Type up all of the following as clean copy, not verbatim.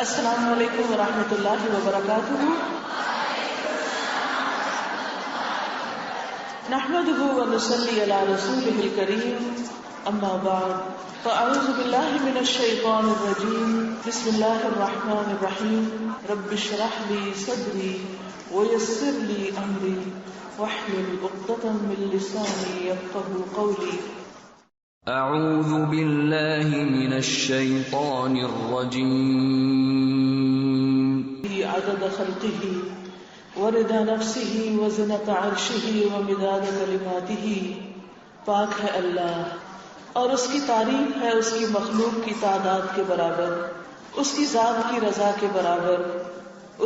السلام علیکم ورحمۃ اللہ وبرکاتہ. نحمده ونصلي على رسوله الكريم. اما بعد فاعوذ باللہ من الشیطان الرجیم. بسم اللہ الرحمن الرحیم. رب اشرح لي صدری ويسر لي امری واحلل عقدۃ من لسانی یفقهوا قولی. اعوذ باللہ من الشیطان الرجیم. عدد خلقه ورضا نفسه وزنة عرشه ومداد کلماته. پاک ہے اللہ اور اس کی تعریف ہے اس کی مخلوق کی تعداد کے برابر، اس کی ذات کی رضا کے برابر،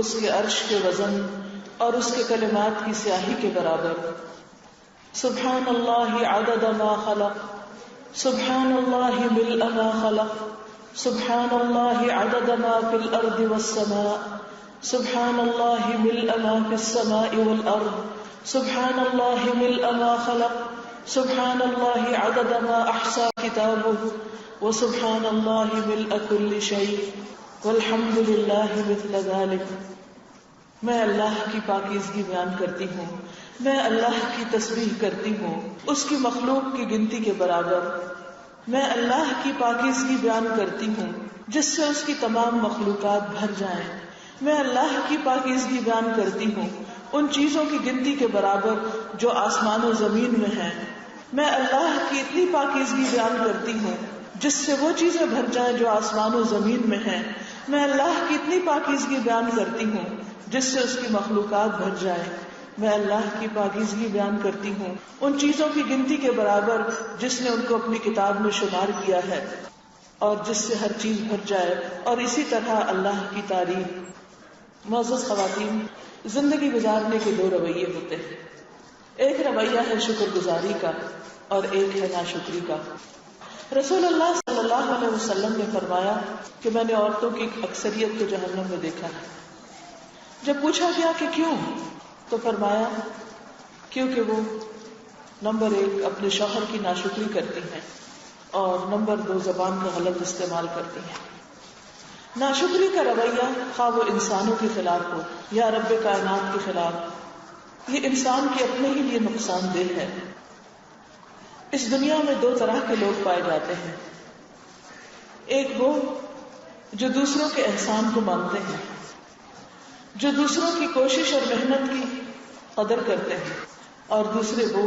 اس کے عرش کے وزن اور اس کے کلمات کی سیاہی کے برابر. سبحان اللہ عدد ما خلق، سبحان اللہ ملء ما خلق، سبحان اللہ عدد ما فی الارض والسماء، سبحان اللہ ملء ما فی السماء والارض، سبحان اللہ ملء ما خلق، سبحان اللہ عدد ما احصى کتابہ، وسبحان اللہ ملء کل شیء والحمد للہ مثل ذلک. میں اللہ کی پاکیزگی بیان کرتی ہوں، میں اللہ کی تسبیح کرتی ہوں اس کی مخلوق کی گنتی کے برابر. میں اللہ کی پاکیزگی بیان کرتی ہوں جس سے اس کی تمام مخلوقات بھر جائیں. میں اللہ کی پاکیزگی بیان کرتی ہوں ان چیزوں کی گنتی کے برابر جو آسمان و زمین میں ہیں. میں اللہ کی اتنی پاکیزگی بیان کرتی ہوں جس سے وہ چیزیں بھر جائیں جو آسمان و زمین میں ہیں. میں اللہ کی اتنی پاکیزگی بیان کرتی ہوں جس سے اس کی مخلوقات بھر جائیں. میں اللہ کی پاکیزگی بیان کرتی ہوں ان چیزوں کی گنتی کے برابر جس نے ان کو اپنی کتاب میں شمار کیا ہے اور جس سے ہر چیز بھر جائے. اور اسی طرح اللہ کی تعریف. معزز خواتین، زندگی گزارنے کے دو رویے ہوتے ہیں. ایک رویہ ہے شکر گزاری کا اور ایک ہے ناشکری کا. رسول اللہ صلی اللہ علیہ وسلم نے فرمایا کہ میں نے عورتوں کی اکثریت کو جہنم میں دیکھا ہے. جب پوچھا گیا کہ کیوں، تو فرمایا کیونکہ وہ نمبر 1 اپنے شوہر کی ناشکری کرتی ہیں اور نمبر 2 زبان کا غلط استعمال کرتی ہیں. ناشکری کا رویہ خواہ وہ انسانوں کے خلاف ہو یا رب کائنات کے خلاف، یہ انسان کے اپنے ہی لیے نقصان دہ ہے. اس دنیا میں 2 طرح کے لوگ پائے جاتے ہیں. ایک وہ جو دوسروں کے احسان کو مانتے ہیں، جو دوسروں کی کوشش اور محنت کی قدر کرتے ہیں، اور دوسرے وہ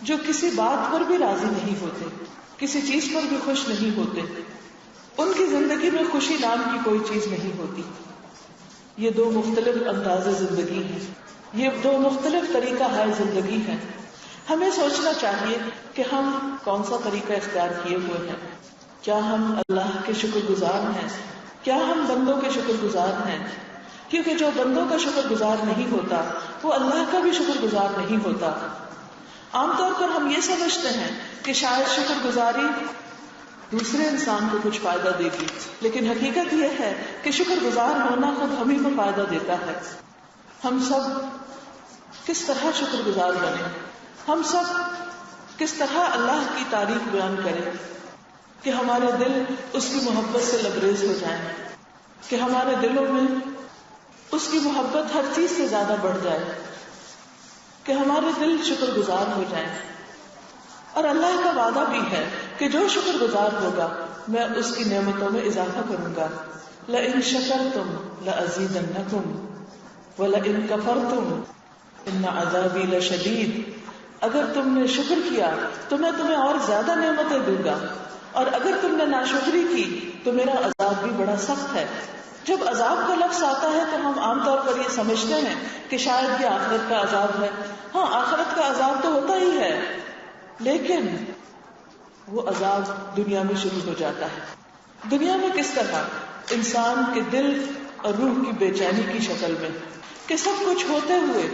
جو کسی بات پر بھی راضی نہیں ہوتے، کسی چیز پر بھی خوش نہیں ہوتے. ان کی زندگی میں خوشی نام کی کوئی چیز نہیں ہوتی. یہ 2 مختلف انداز زندگی ہیں، یہ 2 مختلف طریقہ ہے زندگی ہے. ہمیں سوچنا چاہیے کہ ہم کون سا طریقہ اختیار کیے ہوئے ہیں. کیا ہم اللہ کے شکر گزار ہیں؟ کیا ہم بندوں کے شکر گزار ہیں؟ کیونکہ جو بندوں کا شکر گزار نہیں ہوتا وہ اللہ کا بھی شکر گزار نہیں ہوتا. عام طور پر ہم یہ سمجھتے ہیں کہ شاید شکر گزاری دوسرے انسان کو کچھ فائدہ دے گی، لیکن حقیقت یہ ہے کہ شکر گزار ہونا خود ہمیں کو فائدہ دیتا ہے. ہم سب کس طرح شکر گزار بنیں، ہم سب کس طرح اللہ کی تعریف بیان کریں کہ ہمارے دل اس کی محبت سے لبریز ہو جائیں، کہ ہمارے دلوں میں اس کی محبت ہر چیز سے زیادہ بڑھ جائے، کہ ہمارے دل شکر گزار ہو جائیں. اور اللہ کا وعدہ بھی ہے کہ جو شکر گزار ہوگا میں اس کی نعمتوں میں اضافہ کروں گا. لَإِن شَكَرْتُمْ لَأَزِيدَنَّكُمْ وَلَإِن كَفَرْتُمْ إِنَّ عَذَابِي لَشَدِيدٌ. اگر تم نے شکر کیا تو میں تمہیں اور زیادہ نعمتیں دوں گا، اور اگر تم نے ناشکری کی تو میرا عذاب بھی بڑا سخت ہے. جب عذاب کا لفظ آتا ہے تو ہم عام طور پر یہ سمجھتے ہیں کہ شاید یہ آخرت کا عذاب ہے. ہاں، آخرت کا عذاب تو ہوتا ہی ہے، لیکن وہ عذاب دنیا میں شروع ہو جاتا ہے. دنیا میں کس طرح؟ انسان کے دل اور روح کی بے چینی کی شکل میں، کہ سب کچھ ہوتے ہوئے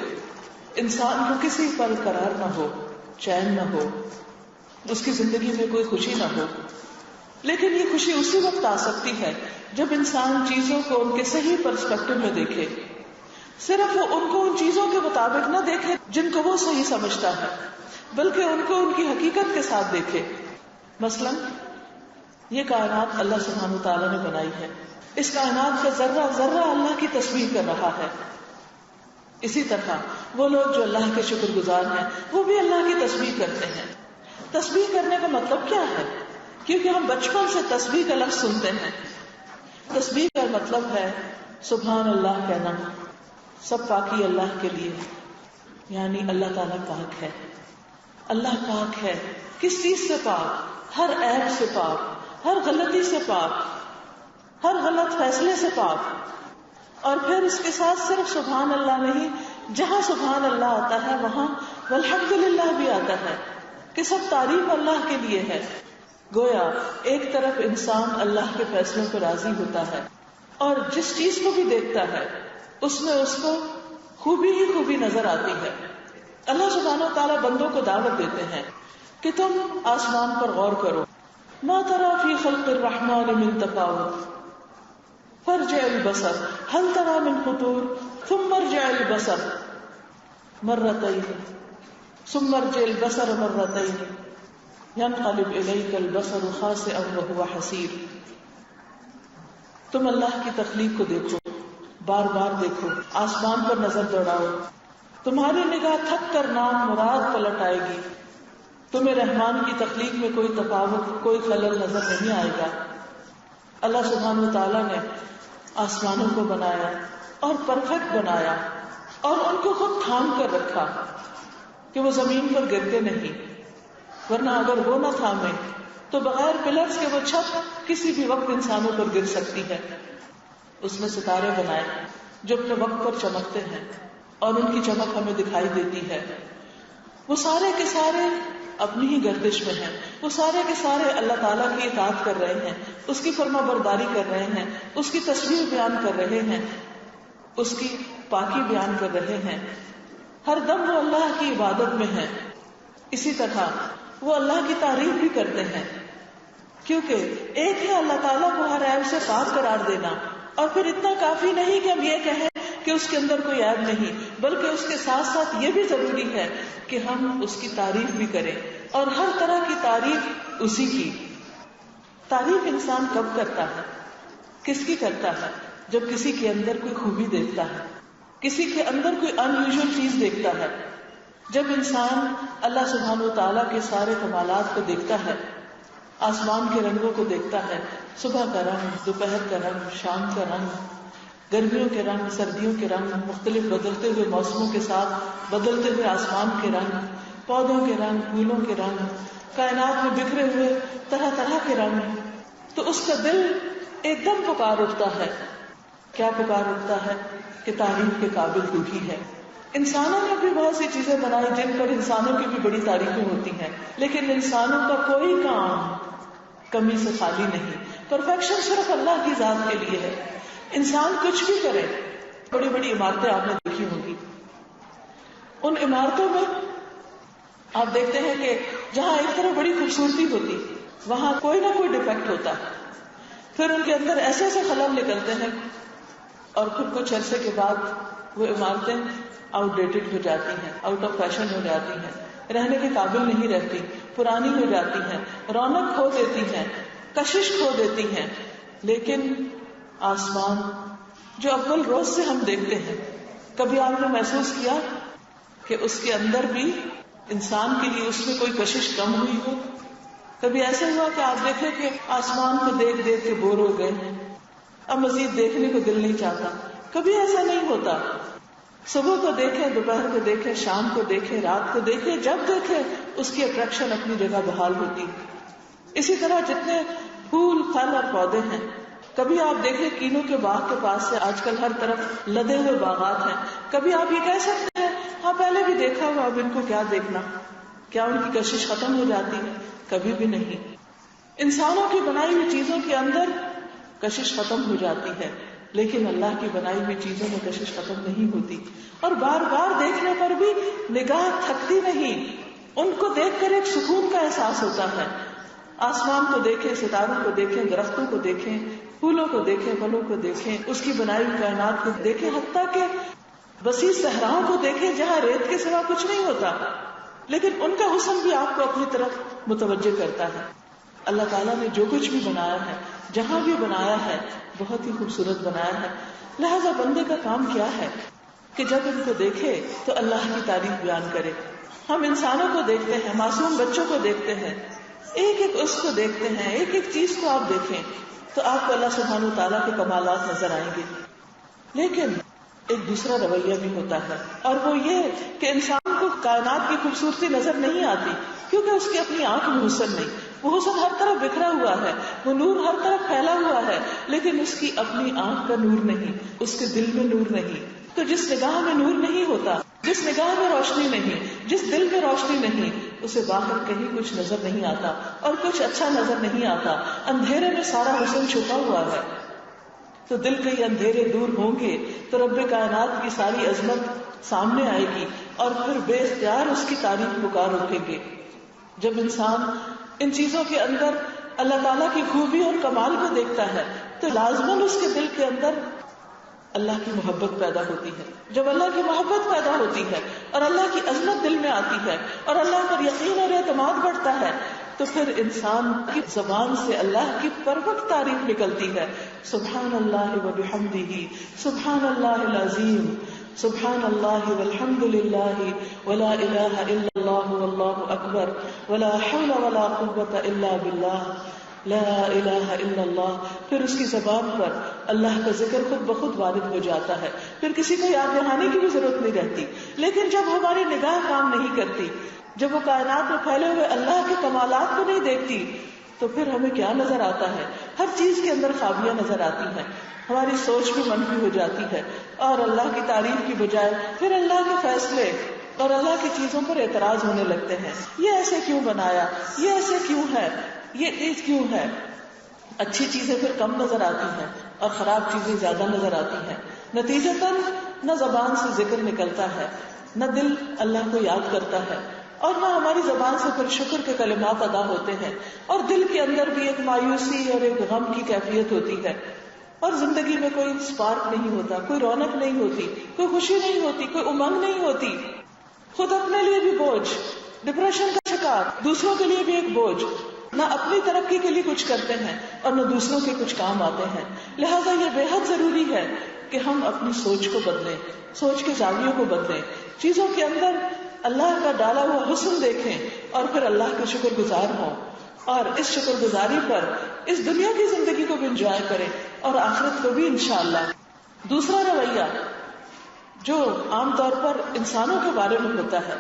انسان کو کسی پل قرار نہ ہو، چین نہ ہو، اس کی زندگی میں کوئی خوشی نہ ہو. لیکن یہ خوشی اسی وقت آ سکتی ہے جب انسان چیزوں کو ان کے صحیح پرسپیکٹو میں دیکھے. صرف وہ ان کو ان چیزوں کے مطابق نہ دیکھے جن کو وہ صحیح سمجھتا ہے، بلکہ ان کو ان کی حقیقت کے ساتھ دیکھے. مثلا یہ کائنات اللہ سبحانہ و تعالیٰ نے بنائی ہے. اس کائنات کا ذرہ ذرہ اللہ کی تسبیح کر رہا ہے. اسی طرح وہ لوگ جو اللہ کے شکر گزار ہیں وہ بھی اللہ کی تسبیح کرتے ہیں. تسبیح کرنے کا مطلب کیا ہے؟ کیونکہ ہم بچپن سے تسبیح کا لفظ سنتے ہیں. تسبیح کا مطلب ہے سبحان اللہ کہنا. سب پاکی اللہ کے لیے، یعنی اللہ تعالیٰ پاک ہے. اللہ پاک ہے. کس چیز سے پاک؟ ہر عیب سے پاک، ہر غلطی سے پاک، ہر غلط فیصلے سے پاک. اور پھر اس کے ساتھ صرف سبحان اللہ نہیں، جہاں سبحان اللہ آتا ہے وہاں والحمدللہ بھی آتا ہے کہ سب تعریف اللہ کے لیے ہے. گویا ایک طرف انسان اللہ کے فیصلوں پر راضی ہوتا ہے اور جس چیز کو بھی دیکھتا ہے اس میں اس کو خوبی ہی خوبی نظر آتی ہے. اللہ سبحانہ و تعالیٰ بندوں کو دعوت دیتے ہیں کہ تم آسمان پر غور کرو. ما تری فی خلق الرحمن من تفاوت فارجع البصر هل تری من فطور ثم ارجع البصر مرتين ثم ارجع البصر مرتين ينقلب إليك البصر خاسئا وهو حسير. تم اللہ کی تخلیق کو دیکھو، بار بار دیکھو، آسمان پر نظر دوڑاؤ، تمہاری نگاہ تھک کر نام مراد پلٹ آئے گی. تمہیں رحمان کی تخلیق میں کوئی تفاوت، کوئی خلل نظر نہیں آئے گا. اللہ سبحانہ و تعالیٰ نے آسمانوں کو بنایا اور پرفیکٹ بنایا اور ان کو خود تھام کر رکھا کہ وہ زمین پر گرتے نہیں، ورنہ اگر وہ نہ تھامے تو بغیر پلرز کے وہ چھت کسی بھی وقت انسانوں پر گر سکتی ہے. اس نے ستارے بنائے جو اپنے وقت پر چمکتے ہیں اور ان کی چمک ہمیں دکھائی دیتی ہے. وہ سارے کے سارے اپنی ہی گردش میں ہیں، وہ سارے کے سارے اللہ تعالیٰ کی اطاعت کر رہے ہیں، اس کی فرما برداری کر رہے ہیں، اس کی تصویر بیان کر رہے ہیں، اس کی پاکی بیان کر رہے ہیں. ہر دم وہ اللہ کی عبادت میں ہیں. اسی طرح وہ اللہ کی تعریف بھی کرتے ہیں، کیونکہ ایک ہے اللہ تعالیٰ کو ہر عیب سے پاک قرار دینا، اور پھر اتنا کافی نہیں کہ ہم یہ کہیں کہ اس کے اندر کوئی عیب نہیں، بلکہ اس کے ساتھ ساتھ یہ بھی ضروری ہے کہ ہم اس کی تعریف بھی کریں، اور ہر طرح کی تعریف اسی کی. تعریف انسان کب کرتا ہے؟ کس کی کرتا ہے؟ جب کسی کے اندر کوئی خوبی دیکھتا ہے، کسی کے اندر کوئی ان یوزول چیز دیکھتا ہے. جب انسان اللہ سبحانہ و تعالیٰ کے سارے کمالات کو دیکھتا ہے، آسمان کے رنگوں کو دیکھتا ہے، صبح کا رنگ، دوپہر کا رنگ، شام کا رنگ، گرمیوں کے رنگ، سردیوں کے رنگ، مختلف بدلتے ہوئے موسموں کے ساتھ بدلتے ہوئے آسمان کے رنگ، پودوں کے رنگ، پھولوں کے رنگ، کائنات میں بکھرے ہوئے طرح طرح کے رنگ، تو اس کا دل ایک دم پکار اٹھتا ہے. کیا پکار اٹھتا ہے؟ کہ تعریف کے قابل تو ہی ہے. انسانوں نے بھی بہت سی چیزیں بنائی جن پر انسانوں کی بھی بڑی تعریفیں ہوتی ہیں، لیکن انسانوں کا کوئی کام کمی سے خالی نہیں. پرفیکشن صرف اللہ کی ذات کے لیے ہے. انسان کچھ بھی کرے، بڑی بڑی عمارتیں آپ نے دیکھی ہوں گی، ان عمارتوں میں آپ دیکھتے ہیں کہ جہاں ایک طرف بڑی خوبصورتی ہوتی وہاں کوئی نہ کوئی ڈیفیکٹ ہوتا ہے. پھر ان کے اندر ایسے ایسے خلل نکلتے ہیں اور پھر کچھ عرصے کے بعد وہ عمارتیں آؤٹ ڈیٹڈ ہو جاتی ہیں، آؤٹ آف فیشن ہو جاتی ہیں، رہنے کے قابل نہیں رہتی، پرانی ہو جاتی ہیں، رونق کھو دیتی ہیں، کشش کھو دیتی ہیں. لیکن آسمان جو اول روز سے ہم دیکھتے ہیں، کبھی آپ نے محسوس کیا کہ اس کے اندر بھی انسان کے لیے اس میں کوئی کشش کم ہوئی ہو؟ کبھی ایسا ہوا کہ آپ دیکھیں کہ آسمان کو دیکھ دیکھ کے بور ہو گئے ہیں، اب مزید دیکھنے کو دل نہیں چاہتا؟ کبھی ایسا نہیں ہوتا. صبح کو دیکھیں، دوپہر کو دیکھیں، شام کو دیکھیں، رات کو دیکھیں، جب دیکھیں اس کی اٹریکشن اپنی جگہ بحال ہوتی. اسی طرح جتنے پھول، پھل اور پودے ہیں، کبھی آپ دیکھیں کینوں کے باغ کے پاس سے آج کل ہر طرف لدے ہوئے باغات ہیں. کبھی آپ یہ کہہ سکتے ہیں ہاں پہلے بھی دیکھا ہوا، اب ان کو کیا دیکھنا؟ کیا ان کی کشش ختم ہو جاتی ہے؟ کبھی بھی نہیں. انسانوں کی بنائی ہوئی چیزوں کے اندر کشش ختم ہو جاتی ہے، لیکن اللہ کی بنائی ہوئی چیزوں میں کشش ختم نہیں ہوتی. اور بار بار دیکھنے پر بھی نگاہ تھکتی نہیں، ان کو دیکھ کر ایک سکون کا احساس ہوتا ہے. آسمان کو دیکھیں، ستاروں کو دیکھیں، درختوں کو دیکھیں، پھولوں کو دیکھیں، پھلوں کو دیکھیں، اس کی بنائی ہوئی کائنات کو دیکھیں، حتیٰ کہ وسیع صحراؤں کو دیکھیں جہاں ریت کے سوا کچھ نہیں ہوتا، لیکن ان کا حسن بھی آپ کو اپنی طرف متوجہ کرتا ہے. اللہ تعالیٰ نے جو کچھ بھی بنایا ہے، جہاں بھی بنایا ہے، بہت ہی خوبصورت بنایا ہے. لہذا بندے کا کام کیا ہے کہ جب ان کو دیکھے تو اللہ کی تعریف بیان کرے. ہم انسانوں کو دیکھتے ہیں، معصوم بچوں کو دیکھتے ہیں، ایک ایک اس کو دیکھتے ہیں، ایک ایک چیز کو آپ دیکھیں تو آپ کو اللہ سبحانہ و تعالیٰ کے کمالات نظر آئیں گے. لیکن ایک دوسرا رویہ بھی ہوتا ہے، اور وہ یہ کہ انسان کو کائنات کی خوبصورتی نظر نہیں آتی کیونکہ اس کی اپنی آنکھ میں حسن نہیں. وہ حسن ہر طرف بکھرا ہوا ہے، وہ نور ہر طرف پھیلا ہوا ہے، لیکن اس کی اپنی آنکھ کا نور نہیں، اس کے دل میں نور نہیں. تو جس نگاہ میں نور نہیں ہوتا، جس نگاہ میں روشنی نہیں، جس دل میں روشنی نہیں، اسے باہر کہیں کچھ نظر نہیں آتا اور کچھ اچھا نظر نہیں آتا. اندھیرے میں سارا حسن چھپا ہوا ہے. تو دل کے یہ اندھیرے دور ہوں گے تو رب کائنات کی ساری عظمت سامنے آئے گی اور پھر بے اختیار اس کی تعریف پکار اٹھیں گے. جب انسان ان چیزوں کے اندر اللہ تعالیٰ کی خوبی اور کمال کو دیکھتا ہے تو لازماً اس کے دل کے اندر اللہ کی محبت پیدا ہوتی ہے. جب اللہ کی محبت پیدا ہوتی ہے اور اللہ کی عظمت دل میں آتی ہے اور اللہ پر یقین اور اعتماد بڑھتا ہے تو پھر انسان کی زبان سے اللہ کی پروقت تعریف نکلتی ہے. سبحان اللہ و بحمدہ، سبحان اللہ العظیم، سبحان اللہ والحمد للہ ولا الہ الا اللہ واللہ اکبر ولا حول ولا قوۃ الا باللہ لا الہ الا اللہ. پھر اس کی زبان پر اللہ کا ذکر خود بخود وارد ہو جاتا ہے، پھر کسی کو یاد دہانے کی بھی ضرورت نہیں رہتی. لیکن جب ہماری نگاہ کام نہیں کرتی، جب وہ کائنات میں پھیلے ہوئے اللہ کے کمالات کو نہیں دیکھتی تو پھر ہمیں کیا نظر آتا ہے؟ ہر چیز کے اندر خامیاں نظر آتی ہیں، ہماری سوچ بھی منفی ہو جاتی ہے اور اللہ کی تعریف کی بجائے پھر اللہ کے فیصلے اور اللہ کی چیزوں پر اعتراض ہونے لگتے ہیں. یہ ایسے کیوں بنایا، یہ ایسے کیوں ہے، یہ چیز کیوں ہے. اچھی چیزیں پھر کم نظر آتی ہیں اور خراب چیزیں زیادہ نظر آتی ہیں. نتیجتاً نہ زبان سے ذکر نکلتا ہے، نہ دل اللہ کو یاد کرتا ہے، اور نہ ہماری زبان سے پھر شکر کے کلمات ادا ہوتے ہیں، اور دل کے اندر بھی ایک مایوسی اور ایک غم کی کیفیت ہوتی ہے، اور زندگی میں کوئی سپارک نہیں ہوتا، کوئی رونق نہیں ہوتی، کوئی خوشی نہیں ہوتی، کوئی امنگ نہیں ہوتی. خود اپنے لیے بھی بوجھ، ڈپریشن کا شکار، دوسروں کے لیے بھی ایک بوجھ. نہ اپنی ترقی کے لیے کچھ کرتے ہیں اور نہ دوسروں کے کچھ کام آتے ہیں. لہذا یہ بے حد ضروری ہے کہ ہم اپنی سوچ کو بدلیں، سوچ کے زاویوں کو بدلیں، چیزوں کے اندر اللہ کا ڈالا ہوا حسن دیکھیں اور پھر اللہ کے شکر گزار ہوں، اور اس شکر گزاری پر اس دنیا کی زندگی کو بھی انجوائے کریں اور آخرت کو بھی انشاءاللہ. دوسرا رویہ جو عام طور پر انسانوں کے بارے میں ہوتا ہے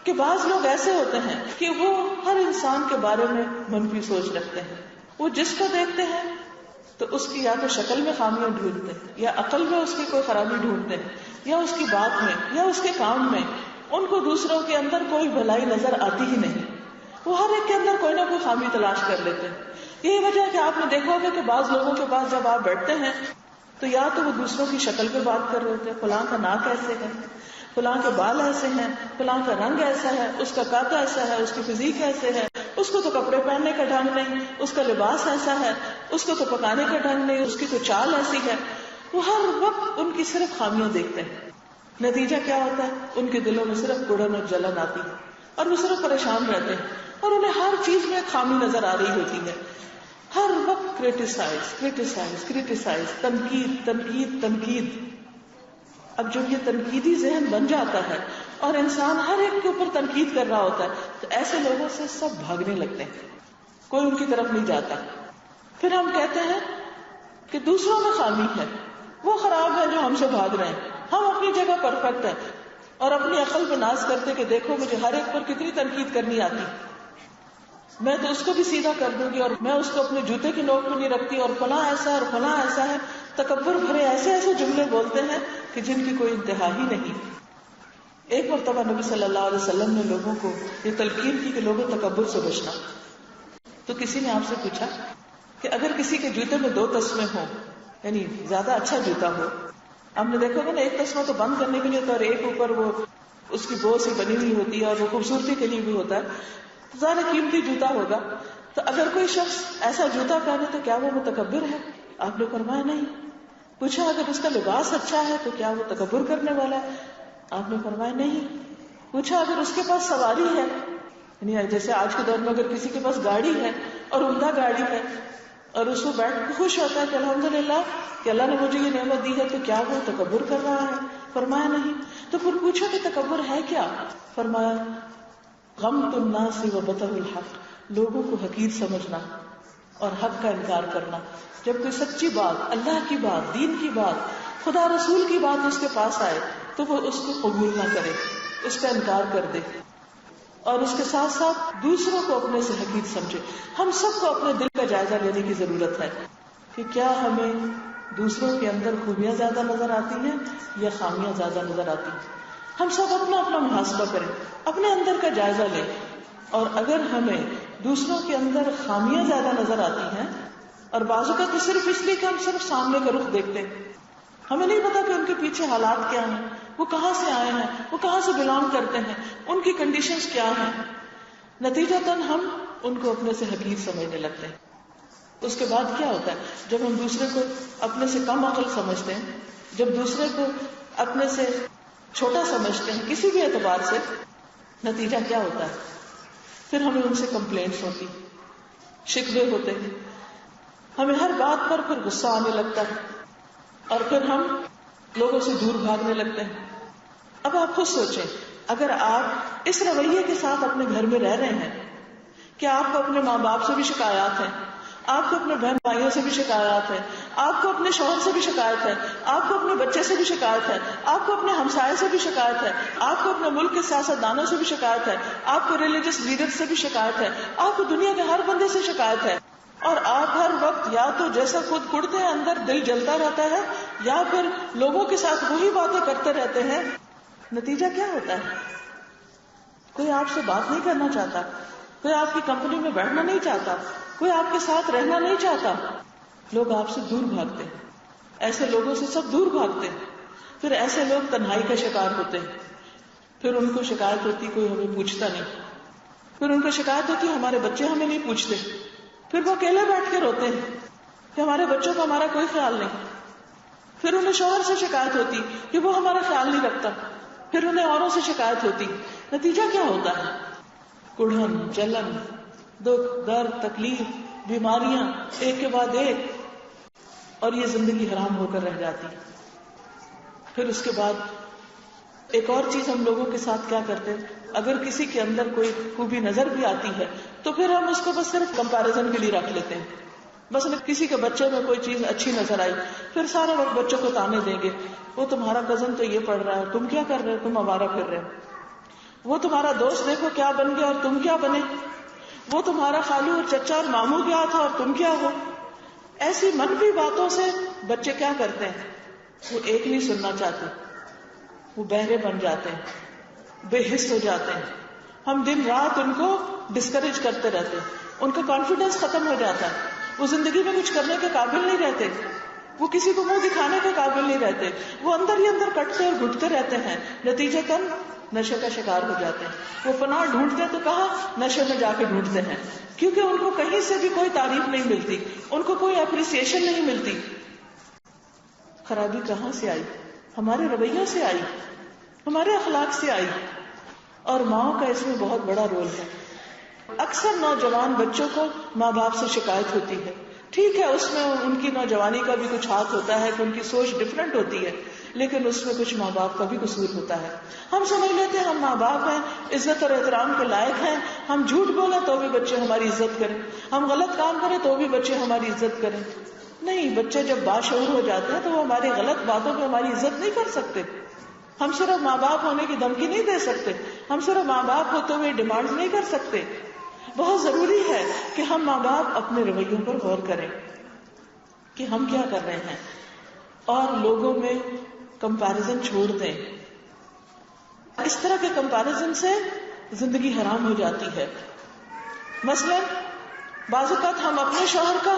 کہ بعض لوگ ایسے ہوتے ہیں کہ وہ ہر انسان کے بارے میں منفی سوچ رکھتے ہیں. وہ جس کو دیکھتے ہیں تو اس کی یا تو شکل میں خامیاں ڈھونڈتے ہیں، یا عقل میں اس کی کوئی خرابی ڈھونڈتے ہیں، یا اس کی بات میں، یا اس کے کام میں. ان کو دوسروں کے اندر کوئی بھلائی نظر آتی ہی نہیں، وہ ہر ایک کے اندر کوئی نہ کوئی خامی تلاش کر لیتے ہیں. یہی وجہ ہے کہ آپ نے دیکھا ہوگا کہ بعض لوگوں کے پاس جب آپ بیٹھتے ہیں تو یا تو وہ دوسروں کی شکل پہ بات کر رہے ہوتے ہیں، فلاں کا ناک ایسے ہے، فلاں کے بال ایسے ہیں، فلاں کا رنگ ایسا ہے، اس کا قد ایسا ہے، اس کی فزیک ایسے ہے، اس کو تو کپڑے پہننے کا ڈھنگ نہیں، اس کا لباس ایسا ہے، اس کو تو پکانے کا ڈھنگ نہیں، اس کی تو چال ایسی ہے. وہ ہر وقت ان کی صرف خامیاں دیکھتے ہیں. نتیجہ کیا ہوتا ہے؟ ان کے دلوں میں صرف گڑن اور جلن آتی ہے اور وہ صرف پریشان رہتے ہیں اور انہیں ہر چیز میں خامی نظر آ رہی ہوتی ہے. ہر وقت کریٹیسائز کریٹیسائز کریٹیسائز، تنقید تنقید تنقید. اب جب یہ تنقیدی ذہن بن جاتا ہے اور انسان ہر ایک کے اوپر تنقید کر رہا ہوتا ہے تو ایسے لوگوں سے سب بھاگنے لگتے ہیں، کوئی ان کی طرف نہیں جاتا. پھر ہم کہتے ہیں کہ دوسروں میں خامی ہے، وہ خراب ہے جو ہم سے بھاگ رہے ہیں، ہم اپنی جگہ پرفیکٹ ہیں، اور اپنی عقل پہ ناز کرتے کہ دیکھو مجھے ہر ایک پر کتنی تنقید کرنی آتی، میں تو اس کو بھی سیدھا کر دوں گی اور میں اس کو اپنے جوتے کی نوک پہ نہیں رکھتی، اور فلاں ایسا ہے اور فلاں ایسا ہے. تکبر بھرے ایسے ایسے جملے بولتے ہیں کہ جن کی کوئی انتہا ہی نہیں. ایک مرتبہ نبی صلی اللہ علیہ وسلم نے لوگوں کو یہ تلقین کی کہ لوگوں تکبر سے بچنا. تو کسی نے آپ سے پوچھا کہ اگر کسی کے جوتے میں 2 تسمے ہوں، یعنی زیادہ اچھا جوتا ہو، ہم نے دیکھا نا ایک تسمہ تو بند کرنے کے لیے ہوتا ہے اور ایک اوپر وہ اس کی بو سے بنی ہوئی ہوتی ہے اور وہ خوبصورتی کے لیے بھی ہوتا ہے، زیادہ قیمتی جوتا ہوگا. تو اگر کوئی شخص ایسا جوتا پہنے تو کیا وہ متکبر ہے؟ آپ نے فرمایا نہیں. پوچھا اگر اس کا لباس اچھا ہے تو کیا وہ تکبر کرنے والا ہے؟ آپ نے فرمایا نہیں. پوچھا اگر اس کے پاس سواری ہے، یعنی جیسے آج کے دور میں اگر کسی کے پاس گاڑی ہے اور عمدہ گاڑی ہے اور اس کو بیٹھ کے خوش ہوتا ہے کہ الحمدللہ کہ اللہ نے مجھے یہ نعمت دی ہے، تو کیا وہ تکبر کر رہا ہے؟ فرمایا نہیں. تو پھر پوچھا کہ تکبر ہے کیا؟ فرمایا غمط الناس وبطر الحق، لوگوں کو حقیر سمجھنا اور حق کا انکار کرنا. جب کوئی سچی بات، اللہ کی بات، دین کی بات، خدا رسول کی بات اس کے پاس آئے تو وہ اس کو قبول نہ کرے، اس کا انکار کر دے، اور اس کے ساتھ ساتھ دوسروں کو اپنے سے حقیر سمجھے. ہم سب کو اپنے دل کا جائزہ لینے کی ضرورت ہے کہ کیا ہمیں دوسروں کے اندر خوبیاں زیادہ نظر آتی ہیں یا خامیاں زیادہ نظر آتی ہیں. ہم سب اپنا اپنا محاسبہ کریں، اپنے اندر کا جائزہ لیں، اور اگر ہمیں دوسروں کے اندر خامیاں زیادہ نظر آتی ہیں، اور بعض اوقات تو صرف اس لیے کہ ہم صرف سامنے کا رخ دیکھتے ہیں، ہمیں نہیں پتا کہ ان کے پیچھے حالات کیا ہیں، وہ کہاں سے آئے ہیں، وہ کہاں سے بلانگ کرتے ہیں، ان کی کنڈیشنز کیا ہیں، نتیجتاً ہم ان کو اپنے سے حقیر سمجھنے لگتے ہیں. اس کے بعد کیا ہوتا ہے؟ جب ہم دوسرے کو اپنے سے کم عقل سمجھتے ہیں، جب دوسرے کو اپنے سے چھوٹا سمجھتے ہیں کسی بھی اعتبار سے، نتیجہ کیا ہوتا ہے؟ پھر ہمیں ان سے کمپلینٹس ہوتی، شکوے ہوتے ہیں، ہمیں ہر بات پر پھر غصہ آنے لگتا ہے، اور پھر ہم لوگوں سے دور بھاگنے لگتے ہیں. اب آپ خود سوچیں، اگر آپ اس رویے کے ساتھ اپنے گھر میں رہ رہے ہیں کہ آپ کو اپنے ماں باپ سے بھی شکایات ہیں، آپ کو اپنے بہن بھائیوں سے بھی شکایات ہے، آپ کو اپنے شوہر سے بھی شکایت ہے، آپ کو اپنے بچے سے بھی شکایت ہے، آپ کو اپنے ہمسائے سے بھی شکایت ہے، آپ کو اپنے ملک کے سیاستدانوں سے بھی شکایت ہے، آپ کو ریلیجس لیڈر سے بھی شکایت ہے، آپ کو دنیا کے ہر بندے سے شکایت ہے، اور آپ ہر وقت یا تو جیسا خود کڑتے ہیں اندر دل جلتا رہتا ہے، یا پھر لوگوں کے ساتھ وہی باتیں کرتے رہتے ہیں. نتیجہ کیا ہوتا ہے؟ کوئی آپ سے بات نہیں کرنا چاہتا، کوئی آپ کی کمپنی میں بیٹھنا نہیں چاہتا، کوئی آپ کے ساتھ رہنا نہیں چاہتا، لوگ آپ سے دور بھاگتے ہیں. ایسے لوگوں سے سب دور بھاگتے ہیں. پھر ایسے لوگ تنہائی کا شکار ہوتے ہیں. پھر ان کو شکایت ہوتی کوئی ہمیں پوچھتا نہیں، پھر ان کو شکایت ہوتی ہمارے بچے ہمیں نہیں پوچھتے، پھر وہ اکیلے بیٹھ کے روتے ہیں کہ ہمارے بچوں کا ہمارا کوئی خیال نہیں. پھر انہیں شوہر سے شکایت ہوتی کہ وہ ہمارا خیال نہیں رکھتا، پھر انہیں اوروں سے شکایت ہوتی. نتیجہ کیا ہوتا ہے؟ کڑھن، جلن، دکھ، درد، تکلیف، بیماریاں ایک کے بعد ایک، اور یہ زندگی حرام ہو کر رہ جاتی. پھر اس کے بعد ایک اور چیز ہم لوگوں کے ساتھ کیا کرتے ہیں، اگر کسی کے اندر کوئی خوبی نظر بھی آتی ہے تو پھر ہم اس کو بس صرف کمپیریزن کے لیے رکھ لیتے ہیں. بس کسی کے بچے میں کوئی چیز اچھی نظر آئی، پھر سارا وقت بچوں کو تانے دیں گے، وہ تمہارا کزن تو یہ پڑھ رہا ہے، تم کیا کر رہے ہو، تم آوارہ پھر رہے ہو، وہ تمہارا دوست دیکھو کیا بن گیا اور تم کیا بنے، وہ تمہارا خالو اور چچا اور ماموں کیا تھا اور تم کیا ہو. ایسی منفی باتوں سے بچے کیا کرتے ہیں؟ وہ ایک نہیں سننا چاہتے، وہ بہرے بن جاتے ہیں، بے حس ہو جاتے ہیں. ہم دن رات ان کو ڈسکریج کرتے رہتے ہیں، ان کا کانفیڈنس ختم ہو جاتا ہے، وہ زندگی میں کچھ کرنے کے قابل نہیں رہتے، وہ کسی کو منہ دکھانے کے قابل نہیں رہتے، وہ اندر ہی اندر کٹتے اور گھٹتے رہتے ہیں. نتیجتاً نشے کا شکار ہو جاتے ہیں. وہ پناہ ڈھونڈتے تو کہاں، نشے میں جا کے ڈھونڈتے ہیں، کیونکہ ان کو کہیں سے بھی کوئی تعریف نہیں ملتی، ان کو کوئی اپریسیشن نہیں ملتی. خرابی کہاں سے آئی؟ ہمارے رویوں سے آئی، ہمارے اخلاق سے آئی، اور ماؤں کا اس میں بہت بڑا رول ہے. اکثر نوجوان بچوں کو ماں باپ سے شکایت ہوتی ہے. ٹھیک ہے، اس میں ان کی نوجوانی کا بھی کچھ ہاتھ ہوتا ہے کہ ان کی سوچ ڈفرینٹ ہوتی ہے، لیکن اس میں کچھ ماں باپ کا بھی قصور ہوتا ہے. ہم سمجھ لیتے ہیں ہم ماں باپ ہیں، عزت اور احترام کے لائق ہیں، ہم جھوٹ بولیں تو بھی بچے ہماری عزت کریں، ہم غلط کام کریں تو بھی بچے ہماری عزت کریں. نہیں، بچے جب باشعور ہو جاتے ہیں تو وہ ہماری غلط باتوں پہ ہماری عزت نہیں کر سکتے. ہم صرف ماں باپ ہونے کی دھمکی نہیں دے سکتے، ہم صرف ماں باپ ہوتے ہوئے ڈیمانڈ نہیں کر سکتے. بہت ضروری ہے کہ ہم ماں باپ اپنے رویوں پر غور کریں کہ ہم کیا کر رہے ہیں، اور لوگوں میں کمپیرزن چھوڑ دیں. اس طرح کے کمپیرزن سے زندگی حرام ہو جاتی ہے. مثلا بعض اوقات ہم اپنے شوہر کا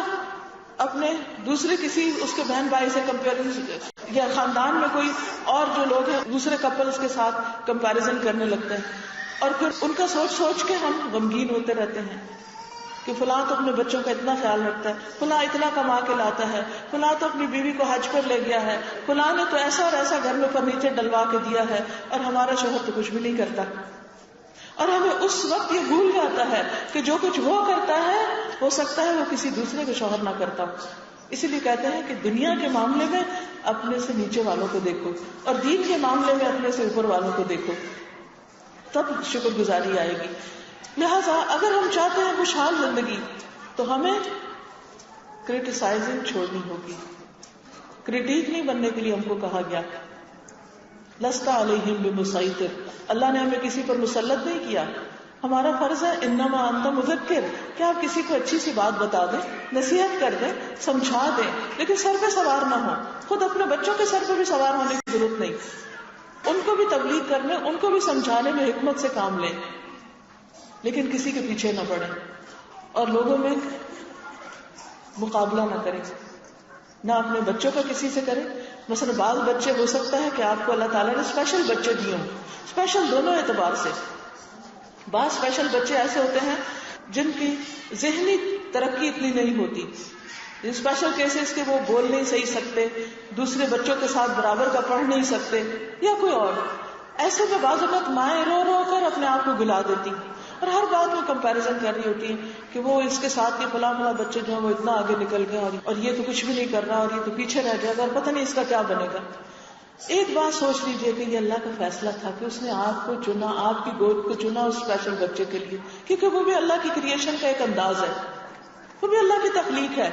اپنے دوسرے کسی اس کے بہن بھائی سے کمپیرزن، یا خاندان میں کوئی اور جو لوگ ہیں دوسرے کپلز کے ساتھ کمپیرزن کرنے لگتے ہیں، اور پھر ان کا سوچ سوچ کے ہم غمگین ہوتے رہتے ہیں کہ فلاں تو اپنے بچوں کا اتنا خیال رکھتا ہے، فلاں اتنا کما کے لاتا ہے، فلاں تو اپنی بیوی کو حج پر لے گیا ہے، فلاں نے تو ایسا اور ایسا گھر میں فرنیچر ڈلوا کے دیا ہے، اور ہمارا شوہر تو کچھ بھی نہیں کرتا. اور ہمیں اس وقت یہ بھول جاتا ہے کہ جو کچھ وہ کرتا ہے ہو سکتا ہے وہ کسی دوسرے کو شوہر نہ کرتا ہو. اسی لیے کہتے ہیں کہ دنیا کے معاملے میں اپنے سے نیچے والوں کو دیکھو اور دین کے معاملے میں اپنے سے اوپر والوں کو دیکھو, تب شکر گزاری آئے گی. لہذا اگر ہم چاہتے ہیں خوشحال زندگی تو ہمیں کرٹیسائزنگ چھوڑنی ہوگی. کریٹیک نہیں بننے کے لیے ہم کو کہا گیا. لست علیہم بمسیطر, اللہ نے ہمیں کسی پر مسلط نہیں کیا. ہمارا فرض ہے انما انت مذکر, کہ آپ کسی کو اچھی سی بات بتا دیں, نصیحت کر دیں, سمجھا دیں, لیکن سر پہ سوار نہ ہو. خود اپنے بچوں کے سر پہ بھی سوار ہونے کی ضرورت نہیں. ان کو بھی تبلیغ کرنے, ان کو بھی سمجھانے میں حکمت سے کام لیں, لیکن کسی کے پیچھے نہ پڑیں اور لوگوں میں مقابلہ نہ کریں, نہ اپنے بچوں کا کسی سے کریں. مثلا بعض بچے ہو سکتا ہے کہ آپ کو اللہ تعالیٰ نے اسپیشل بچے دیے ہوں, اسپیشل دونوں اعتبار سے. بعض اسپیشل بچے ایسے ہوتے ہیں جن کی ذہنی ترقی اتنی نہیں ہوتی, اسپیشل کیسز کے وہ بول نہیں صحیح سکتے, دوسرے بچوں کے ساتھ برابر کا پڑھ نہیں سکتے, یا کوئی اور. ایسے میں بعض اوقات مائیں رو رو کر اپنے آپ کو گلا دیتی اور ہر بات میں کمپیریزن کر رہی ہوتی ہیں کہ وہ اس کے ساتھ کے فلاں فلاں بچے جو ہیں وہ اتنا آگے نکل گئے اور یہ تو کچھ بھی نہیں کر رہا اور یہ تو پیچھے رہ گیا اور پتہ نہیں اس کا کیا بنے گا. ایک بات سوچ لیجئے کہ یہ اللہ کا فیصلہ تھا کہ اس نے آپ کو چنا, آپ کی گود کو چنا اس اسپیشل بچے کے لیے, کیونکہ وہ بھی اللہ کی کریشن کا ایک انداز ہے, وہ بھی اللہ کی تخلیق ہے.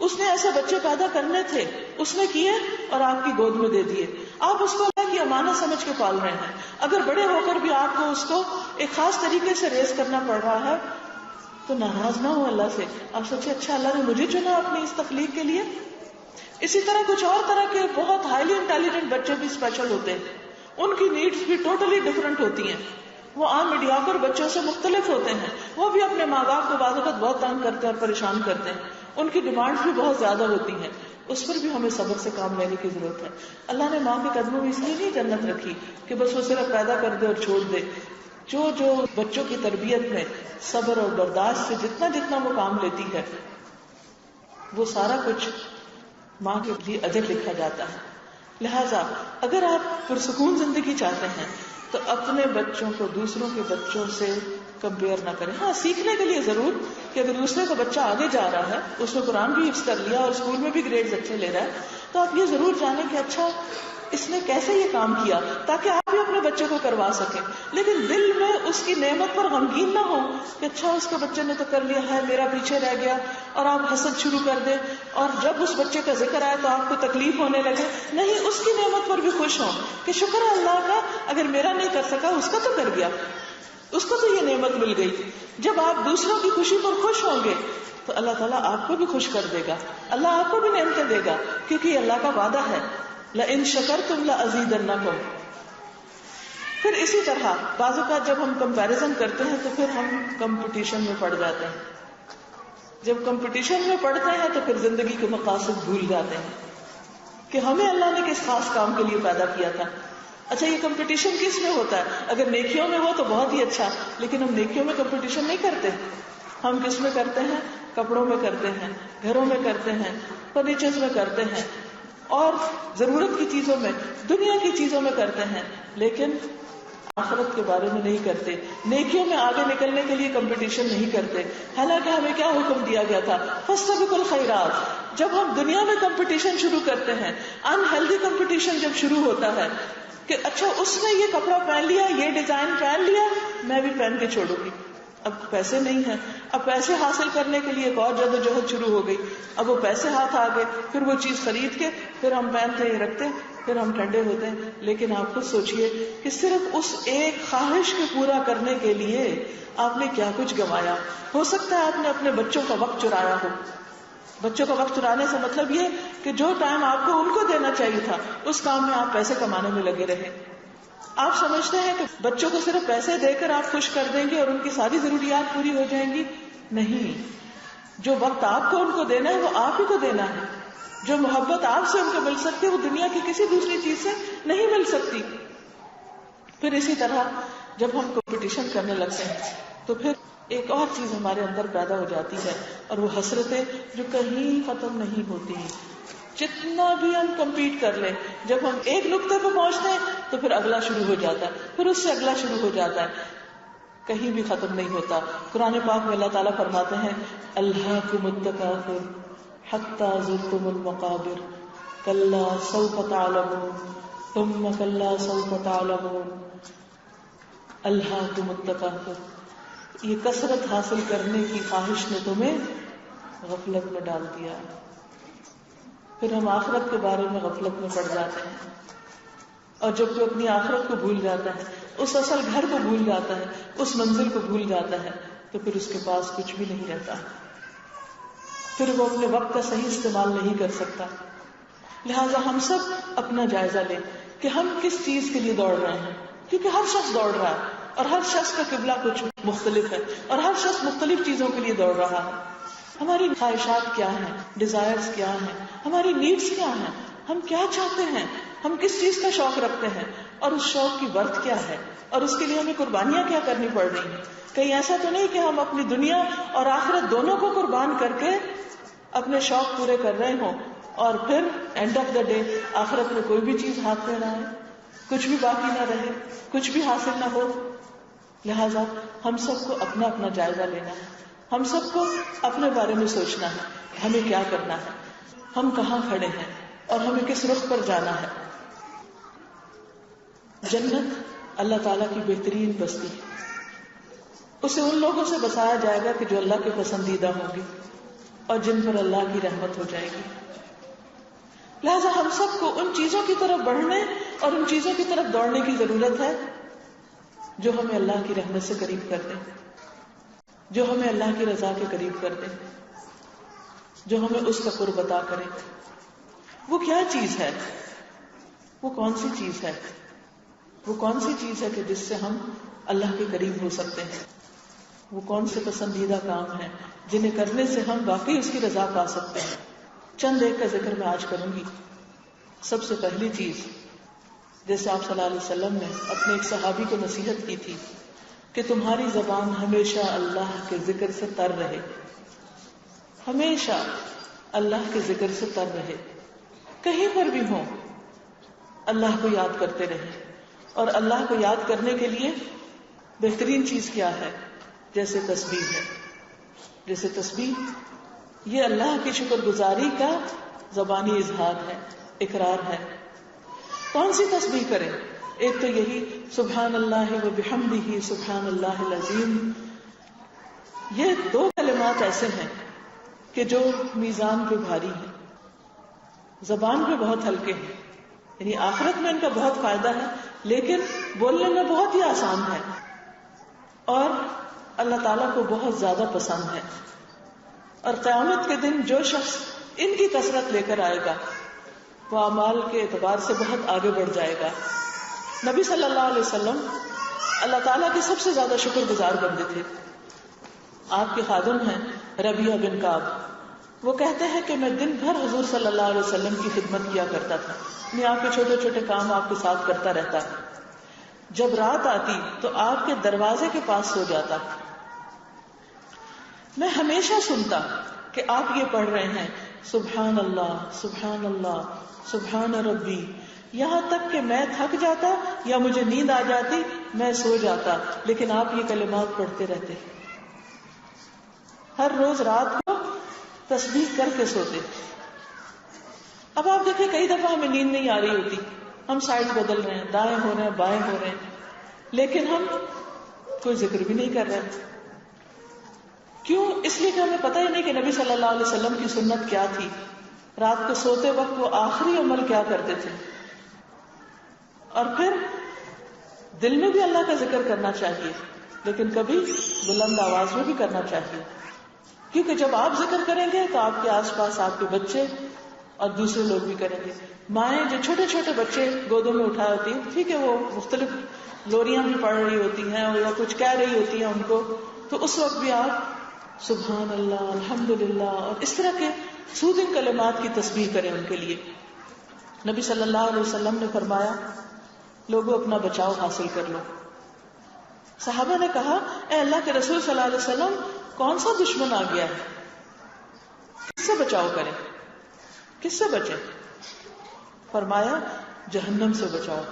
اس نے ایسے بچے پیدا کرنے تھے, اس نے کیے اور آپ کی گود میں دے دیے. آپ اس کو اللہ کی امانت سمجھ کے پال رہے ہیں. اگر بڑے ہو کر بھی آپ کو اس کو ایک خاص طریقے سے ریز کرنا پڑ رہا ہے تو ناراض نہ ہو اللہ سے. آپ سوچے اچھا اللہ نے مجھے چنا اپنی اس تخلیق کے لیے. اسی طرح کچھ اور طرح کے بہت ہائیلی انٹیلیجنٹ بچے بھی اسپیشل ہوتے ہیں, ان کی نیڈز بھی ٹوٹلی ڈفرنٹ ہوتی ہیں. وہ عام میڈیاکر بچوں سے مختلف ہوتے ہیں, وہ بھی اپنے ماں باپ کو بعض اوقات بہت تنگ کرتے ہیں اور پریشان کرتے ہیں, ان کی ڈیمانڈ بھی بہت زیادہ ہوتی ہیں. اس پر بھی ہمیں صبر سے کام لینے کی ضرورت ہے. اللہ نے ماں کے قدموں میں اس لیے نہیں جنت رکھی کہ بس وہ صرف پیدا کر دے اور چھوڑ دے. جو بچوں کی تربیت میں صبر اور برداشت سے جتنا جتنا وہ کام لیتی ہے وہ سارا کچھ ماں کے لیے اجر لکھا جاتا ہے. لہٰذا اگر آپ پرسکون زندگی چاہتے ہیں تو اپنے بچوں کو دوسروں کے بچوں سے کمپیئر نہ کریں. ہاں سیکھنے کے لیے ضرور کہ اگر دوسرے کا بچہ آگے جا رہا ہے, اس نے قرآن بھی حفظ کر لیا اور اسکول میں بھی گریڈز اچھے لے رہا ہے, تو آپ یہ ضرور جانیں کہ اچھا اس نے کیسے یہ کام کیا, تاکہ آپ بھی اپنے بچے کو کروا سکیں. لیکن دل میں اس کی نعمت پر غمگین نہ ہو کہ اچھا اس کے بچے نے تو کر لیا ہے, میرا پیچھے رہ گیا, اور آپ حسد شروع کر دیں اور جب اس بچے کا ذکر آئے تو آپ کو تکلیف ہونے لگے. نہیں, اس کی نعمت پر بھی خوش ہوں کہ شکر ہے اللہ کا, اگر میرا نہیں کر سکا اس کا تو کر گیا, اس کو تو یہ نعمت مل گئی. جب آپ دوسروں کی خوشی پر خوش ہوں گے تو اللہ تعالیٰ آپ کو بھی خوش کر دے گا, اللہ آپ کو بھی نعمتیں دے گا, کیونکہ یہ اللہ کا وعدہ ہے لَإِن شَكَرْتُمْ لَأَزِيدَنَّكُمْ. پھر اسی طرح بعض اوقات جب ہم کمپیریزن کرتے ہیں تو پھر ہم کمپٹیشن میں پڑ جاتے ہیں. جب کمپٹیشن میں پڑتے ہیں تو پھر زندگی کے مقاصد بھول جاتے ہیں کہ ہمیں اللہ نے کس خاص کام کے لیے پیدا کیا تھا. اچھا یہ کمپٹیشن کس میں ہوتا ہے؟ اگر نیکیوں میں ہو تو بہت ہی اچھا, لیکن ہم نیکیوں میں کمپٹیشن نہیں کرتے. ہم کس میں کرتے ہیں؟ کپڑوں میں کرتے ہیں, گھروں میں کرتے ہیں, فرنیچرز میں کرتے ہیں, اور ضرورت کی چیزوں میں, دنیا کی چیزوں میں کرتے ہیں, لیکن آخرت کے بارے میں نہیں کرتے. نیکیوں میں آگے نکلنے کے لیے کمپٹیشن نہیں کرتے. حالانکہ ہمیں کیا حکم دیا گیا تھا؟ فاستبقوا الخیرات. جب ہم دنیا میں کمپٹیشن شروع کرتے ہیں, انہیلدی کمپٹیشن جب شروع ہوتا ہے کہ اچھا اس نے یہ کپڑا پہن لیا, یہ ڈیزائن پہن لیا, میں بھی پہن کے چھوڑوں گی. اب پیسے نہیں ہیں, اب پیسے حاصل کرنے کے لیے ایک اور جدوجہد شروع ہو گئی. اب وہ پیسے ہاتھ آ گئے, پھر وہ چیز خرید کے پھر ہم پہنتے ہیں, رکھتے ہیں, پھر ہم ٹھنڈے ہوتے ہیں. لیکن آپ خود سوچئے کہ صرف اس ایک خواہش کو پورا کرنے کے لیے آپ نے کیا کچھ گنوایا. ہو سکتا ہے آپ نے اپنے بچوں کا وقت چرایا ہو. بچوں کا وقت چرانے سے مطلب یہ کہ جو ٹائم آپ کو ان کو دینا چاہیے تھا اس کام میں آپ پیسے کمانے میں لگے رہے. آپ سمجھتے ہیں کہ بچوں کو صرف پیسے دے کر آپ خوش کر دیں گے اور ان کی ساری ضروریات پوری ہو جائیں گی؟ نہیں. جو وقت آپ کو ان کو دینا ہے وہ آپ ہی کو دینا ہے. جو محبت آپ سے ان کو مل سکتی ہے وہ دنیا کی کسی دوسری چیز سے نہیں مل سکتی. پھر اسی طرح جب ہم کمپٹیشن کرنے لگتے ہیں تو پھر ایک اور چیز ہمارے اندر پیدا ہو جاتی ہے, اور وہ حسرتیں جو کہیں ختم نہیں ہوتی. جتنا بھی ہم کمپیٹ کر لیں, جب ہم ایک نقطے پہ پہنچتے ہیں تو پھر اگلا شروع ہو جاتا ہے, پھر اس سے اگلا شروع ہو جاتا ہے. کہیں بھی ختم نہیں ہوتا. قرآن پاک میں اللہ تعالیٰ فرماتے ہیں الہاکم التکاثر حتی زرتم المقابر کلا سوف تعلمون ثم کلا سوف تعلمون. الہاکم التکاثر، یہ کثرت حاصل کرنے کی خواہش نے تمہیں غفلت میں ڈال دیا. پھر ہم آخرت کے بارے میں غفلت میں پڑ جاتے ہیں، اور جب کوئی اپنی آخرت کو بھول جاتا ہے، اس اصل گھر کو بھول جاتا ہے، اس منزل کو بھول جاتا ہے، تو پھر اس کے پاس کچھ بھی نہیں رہتا. پھر وہ اپنے وقت کا صحیح استعمال نہیں کر سکتا. لہٰذا ہم سب اپنا جائزہ لیں کہ ہم کس چیز کے لیے دوڑ رہے ہیں، کیونکہ ہر شخص دوڑ رہا ہے اور ہر شخص کا قبلہ کچھ مختلف ہے اور ہر شخص مختلف چیزوں کے لیے دوڑ رہا ہے. ہماری خواہشات کیا ہیں، ڈیزائرز کیا ہیں، ہماری نیڈز کیا ہیں، ہم کیا چاہتے ہیں، ہم کس چیز کا شوق رکھتے ہیں، اور اس شوق کی برت کیا ہے، اور اس کے لیے ہمیں قربانیاں کیا کرنی پڑ رہی ہیں. کہیں ایسا تو نہیں کہ ہم اپنی دنیا اور آخرت دونوں کو قربان کر کے اپنے شوق پورے کر رہے ہوں اور پھر اینڈ آف دا ڈے آخرت میں کوئی بھی چیز ہاتھ میں نہ آئے، کچھ بھی باقی نہ رہے، کچھ بھی حاصل نہ ہو. لہٰذا ہم سب کو اپنا اپنا جائزہ لینا ہے، ہم سب کو اپنے بارے میں سوچنا ہے ہمیں کیا کرنا ہے، ہم کہاں کھڑے ہیں اور ہمیں کس رخ پر جانا ہے. جنت اللہ تعالیٰ کی بہترین بستی ہے، اسے ان لوگوں سے بسایا جائے گا کہ جو اللہ کے پسندیدہ ہوں گے اور جن پر اللہ کی رحمت ہو جائے گی. لہذا ہم سب کو ان چیزوں کی طرف بڑھنے اور ان چیزوں کی طرف دوڑنے کی ضرورت ہے جو ہمیں اللہ کی رحمت سے قریب کر دیں، جو ہمیں اللہ کی رضا کے قریب کر دیں، جو ہمیں اس کا قرب عطا کرے. وہ کیا چیز ہے؟ وہ کون سی چیز ہے؟ وہ کون سی چیز ہے کہ جس سے ہم اللہ کے قریب ہو سکتے ہیں؟ وہ کون سے پسندیدہ کام ہیں جنہیں کرنے سے ہم واقعی اس کی رضا پا سکتے ہیں؟ چند ایک کا ذکر میں آج کروں گی. سب سے پہلی چیز، جیسے آپ صلی اللہ علیہ وسلم نے اپنے ایک صحابی کو نصیحت کی تھی کہ تمہاری زبان ہمیشہ اللہ کے ذکر سے تر رہے، ہمیشہ اللہ کے ذکر سے تر رہے، کہیں پر بھی ہوں اللہ کو یاد کرتے رہے. اور اللہ کو یاد کرنے کے لیے بہترین چیز کیا ہے؟ جیسے تسبیح ہے. جیسے تسبیح یہ اللہ کی شکر گزاری کا زبانی اظہار ہے، اقرار ہے. کون سی تسبیح کریں؟ ایک تو یہی سبحان اللہ و بحمدہ سبحان اللہ العظیم. یہ دو کلمات ایسے ہیں کہ جو میزان پہ بھاری ہیں، زبان پہ بہت ہلکے ہیں، یعنی آخرت میں ان کا بہت فائدہ ہے لیکن بولنے میں بہت ہی آسان ہے اور اللہ تعالیٰ کو بہت زیادہ پسند ہے. اور قیامت کے دن جو شخص ان کی کثرت لے کر آئے گا وہ اعمال کے اعتبار سے بہت آگے بڑھ جائے گا. نبی صلی اللہ علیہ وسلم اللہ تعالیٰ کے سب سے زیادہ شکر گزار بندے تھے. آپ کے خادم ہیں ربیعہ بن کعب. وہ کہتے ہیں کہ میں دن بھر حضور صلی اللہ علیہ وسلم کی خدمت کیا کرتا تھا، یعنی آپ کے چھوٹے چھوٹے کام آپ کے ساتھ کرتا رہتا. جب رات آتی تو آپ کے دروازے کے پاس سو جاتا. میں ہمیشہ سنتا کہ آپ یہ پڑھ رہے ہیں سبحان اللہ سبحان اللہ سبحان ربی، یہاں تک کہ میں تھک جاتا یا مجھے نیند آ جاتی، میں سو جاتا، لیکن آپ یہ کلمات پڑھتے رہتے. ہر روز رات کو تسبیح کر کے سوتے. اب آپ دیکھیں کئی دفعہ ہمیں نیند نہیں آ رہی ہوتی، ہم سائڈ بدل رہے ہیں، دائیں ہو رہے ہیں، بائیں ہو رہے ہیں، لیکن ہم کوئی ذکر بھی نہیں کر رہے. کیوں؟ اس لیے کہ ہمیں پتہ ہی نہیں کہ نبی صلی اللہ علیہ وسلم کی سنت کیا تھی، رات کو سوتے وقت وہ آخری عمل کیا کرتے تھے. اور پھر دل میں بھی اللہ کا ذکر کرنا چاہیے لیکن کبھی بلند آواز میں بھی کرنا چاہیے، کیونکہ جب آپ ذکر کریں گے تو آپ کے آس پاس آپ کے بچے اور دوسرے لوگ بھی کریں گے. مائیں جو چھوٹے چھوٹے بچے گودوں میں اٹھائے ہوتی ہیں، ٹھیک ہے، وہ مختلف لوریاں بھی پڑھ رہی ہوتی ہیں یا کچھ کہہ رہی ہوتی ہیں ان کو، تو اس وقت بھی آپ سبحان اللہ الحمدللہ اور اس طرح کے سودھنگ کلمات کی تسبیح کریں ان کے لیے. نبی صلی اللہ علیہ وسلم نے فرمایا لوگوں اپنا بچاؤ حاصل کر لو. صحابہ نے کہا اے اللہ کے رسول صلی اللہ علیہ وسلم کون سا دشمن آ گیا ہے، کس سے بچاؤ کریں، کس سے بچیں؟ فرمایا جہنم سے بچاؤ.